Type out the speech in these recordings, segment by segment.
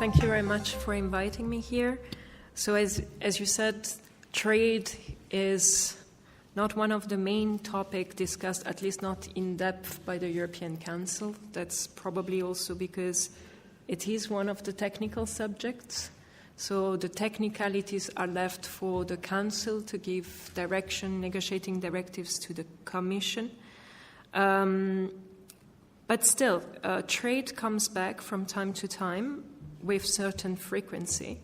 Thank you very much for inviting me here. So as you said, trade is not one of the main topics discussed, at least not in depth, by the European Council. That's probably also because it is one of the technical subjects. So the technicalities are left for the Council to give direction, negotiating directives to the Commission. But still, trade comes back from time to time with certain frequency.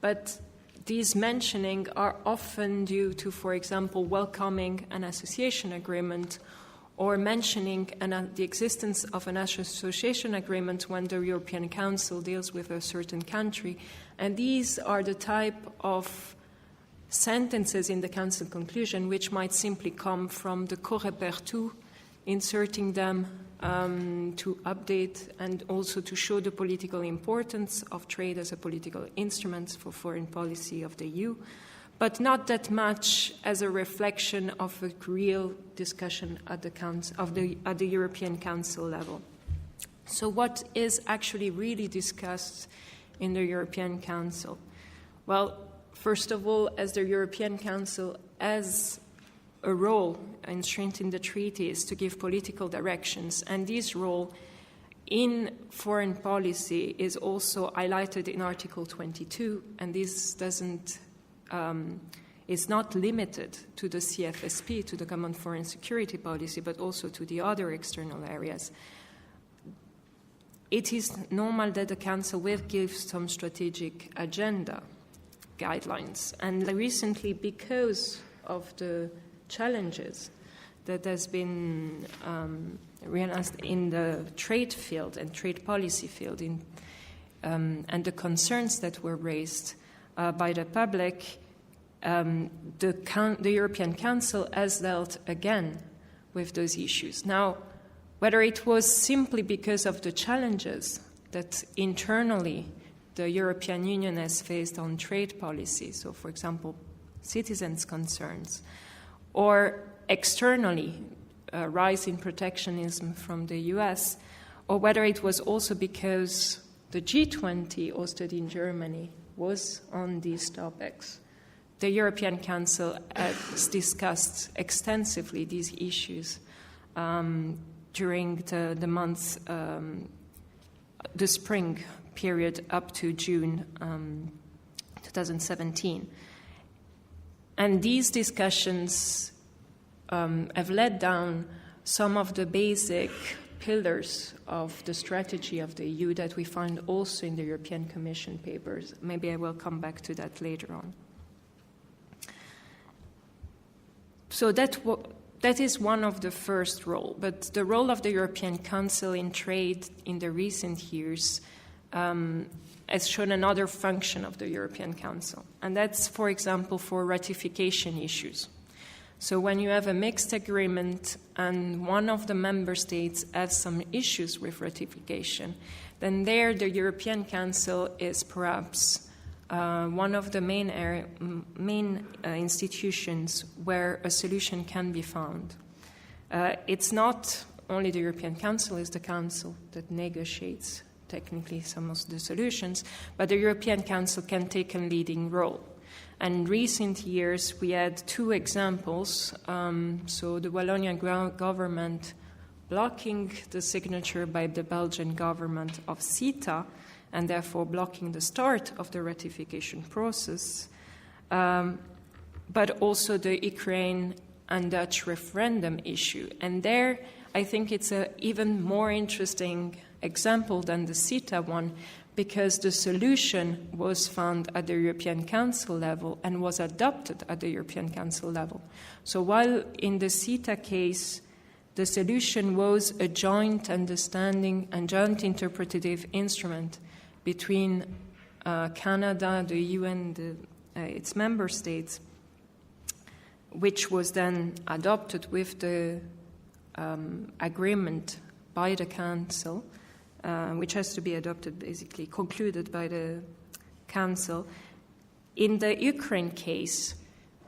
But these mentioning are often due to, for example, welcoming an association agreement or mentioning the existence of an association agreement when the European Council deals with a certain country. And these are the type of sentences in the Council conclusion which might simply come from the Coreper 2, inserting them to update and also to show the political importance of trade as a political instrument for foreign policy of the EU, but not that much as a reflection of a real discussion at the European Council level. So what is actually really discussed in the European Council? Well, first of all, as the European Council has a role enshrined in the treaties to give political directions, and this role in foreign policy is also highlighted in Article 22, and this is not limited to the CFSP, to the Common Foreign Security Policy, but also to the other external areas. It is normal that the Council will give some strategic agenda guidelines, and recently, because of the challenges that has been realized in the trade field and trade policy field and the concerns that were raised by the public, the European Council has dealt again with those issues. Now, whether it was simply because of the challenges that internally the European Union has faced on trade policy, so for example, citizens' concerns, or externally, a rise in protectionism from the US, or whether it was also because the G20 hosted in Germany was on these topics. The European Council has discussed extensively these issues during the months, the spring period up to June 2017. And these discussions have led down some of the basic pillars of the strategy of the EU that we find also in the European Commission papers. Maybe I will come back to that later on. So that is one of the first roles. But the role of the European Council in trade in the recent years has shown another function of the European Council. And that's, for example, for ratification issues. So when you have a mixed agreement and one of the member states has some issues with ratification, then there the European Council is perhaps one of the main institutions where a solution can be found. It's not only the European Council is the council that negotiates technically some of the solutions, but the European Council can take a leading role. And in recent years, we had two examples. So the Wallonian government blocking the signature by the Belgian government of CETA, and therefore blocking the start of the ratification process, but also the Ukraine and Dutch referendum issue. And there, I think it's an even more interesting example than the CETA one, because the solution was found at the European Council level and was adopted at the European Council level. So while in the CETA case, the solution was a joint understanding and joint interpretative instrument between Canada, the EU, and its member states, which was then adopted with the agreement by the Council, which has to be adopted, basically, concluded by the Council. In the Ukraine case,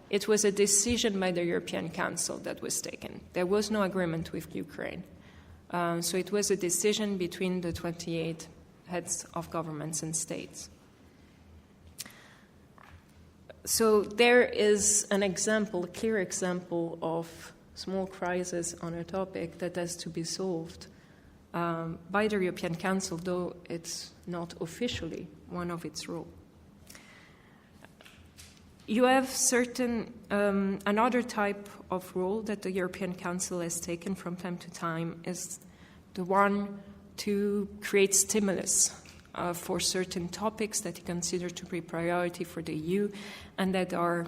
it was a decision by the European Council that was taken. There was no agreement with Ukraine. So it was a decision between the 28 heads of governments and states. So there is an example, a clear example of small crisis on a topic that has to be solved by the European Council, though it's not officially one of its roles. You have another type of role that the European Council has taken from time to time is the one to create stimulus for certain topics that you consider to be priority for the EU and that are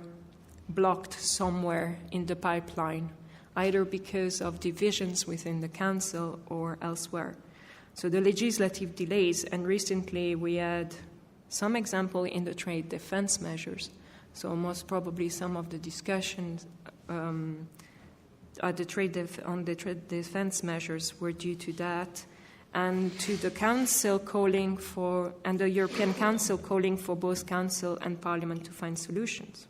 blocked somewhere in the pipeline, either because of divisions within the Council or elsewhere. So the legislative delays, and recently we had some example in the trade defense measures. So most probably some of the discussions on the trade defense measures were due to that, and to the Council calling for, and the European Council calling for both Council and Parliament to find solutions.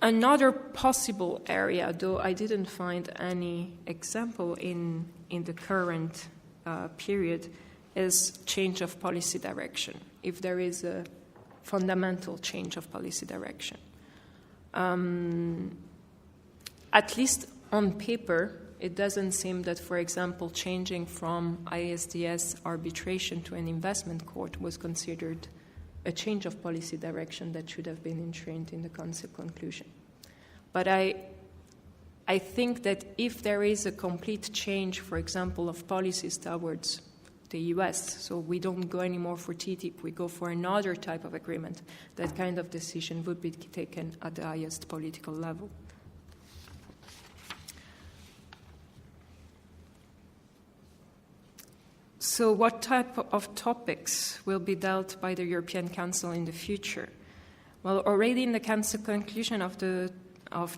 Another possible area, though I didn't find any example in the current period, is change of policy direction. If there is a fundamental change of policy direction. At least on paper, it doesn't seem that, for example, changing from ISDS arbitration to an investment court was considered a change of policy direction that should have been enshrined in the Council conclusion. But I think that if there is a complete change, for example, of policies towards the US, so we don't go anymore for TTIP, we go for another type of agreement, that kind of decision would be taken at the highest political level. So what type of topics will be dealt by the European Council in the future? Well, already in the Council conclusion of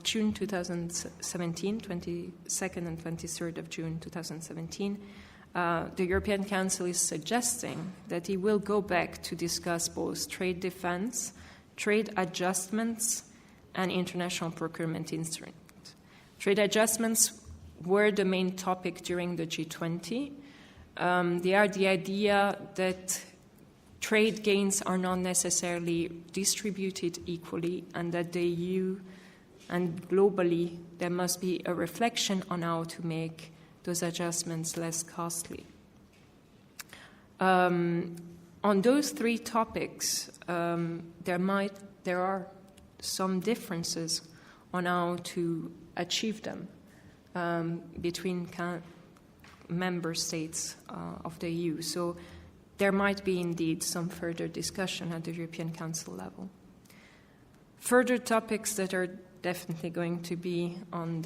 June 2017, 22nd and 23rd of June 2017, the European Council is suggesting that it will go back to discuss both trade defense, trade adjustments, and international procurement instruments. Trade adjustments were the main topic during the G20. They are the idea that trade gains are not necessarily distributed equally, and that the EU and globally there must be a reflection on how to make those adjustments less costly. On those three topics, there are some differences on how to achieve them between member states of the EU. So there might be indeed some further discussion at the European Council level. Further topics that are definitely going to be on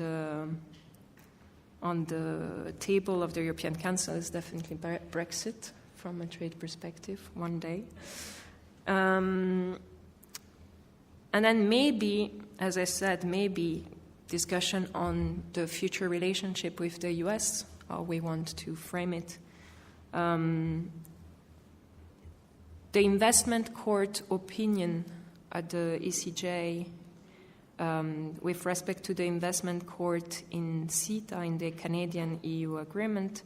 the table of the European Council is definitely Brexit from a trade perspective one day. And then maybe, as I said, maybe discussion on the future relationship with the US, how we want to frame it. The investment court opinion at the ECJ with respect to the investment court in CETA, in the Canadian-EU agreement,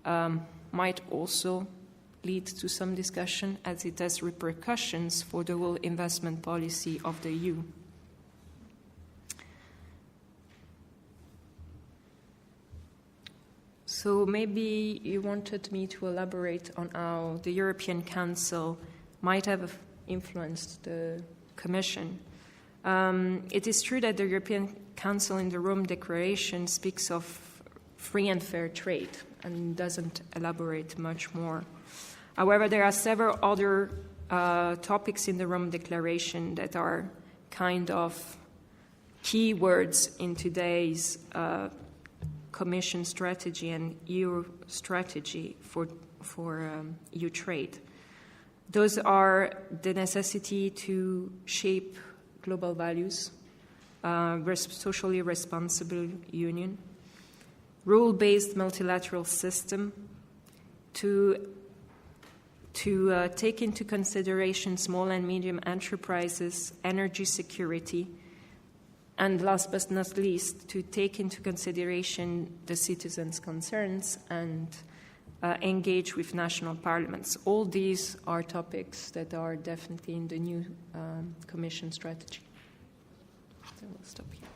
might also lead to some discussion, as it has repercussions for the whole investment policy of the EU. So maybe you wanted me to elaborate on how the European Council might have influenced the Commission. It is true that the European Council in the Rome Declaration speaks of free and fair trade and doesn't elaborate much more. However, there are several other topics in the Rome Declaration that are kind of key words in today's Commission strategy and EU strategy for EU trade. Those are the necessity to shape global values, socially responsible union, rule-based multilateral system, to take into consideration small and medium enterprises, energy security, and last but not least, to take into consideration the citizens' concerns and engage with national parliaments. All these are topics that are definitely in the new Commission strategy. So we'll stop here.